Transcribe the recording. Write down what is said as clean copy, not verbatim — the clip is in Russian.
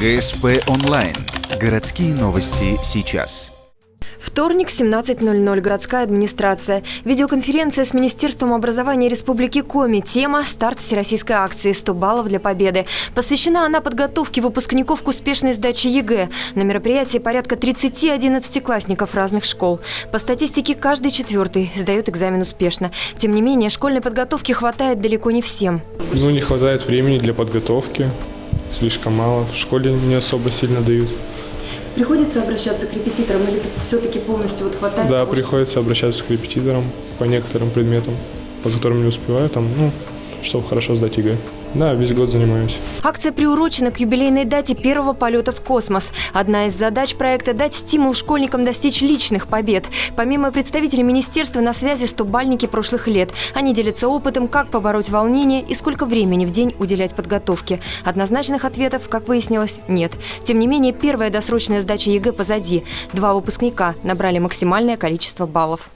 ГСП онлайн. Городские новости сейчас. Вторник, 17:00. Городская администрация. Видеоконференция с Министерством образования Республики Коми. Тема «Старт всероссийской акции 100 баллов для победы». Посвящена она подготовке выпускников к успешной сдаче ЕГЭ. На мероприятии порядка 30 одиннадцатиклассников разных школ. По статистике, каждый четвертый сдает экзамен успешно. Тем не менее, школьной подготовки хватает далеко не всем. Не хватает времени для подготовки. Слишком мало. В школе не особо сильно дают. Приходится обращаться к репетиторам или все-таки полностью хватает? Да, приходится обращаться к репетиторам по некоторым предметам, по которым не успеваю, чтобы хорошо сдать ЕГЭ. Да, весь год занимаюсь. Акция приурочена к юбилейной дате первого полета в космос. Одна из задач проекта – дать стимул школьникам достичь личных побед. Помимо представителей министерства на связи 100-бальники прошлых лет. Они делятся опытом, как побороть волнение и сколько времени в день уделять подготовке. Однозначных ответов, как выяснилось, нет. Тем не менее, первая досрочная сдача ЕГЭ позади. 2 выпускника набрали максимальное количество баллов.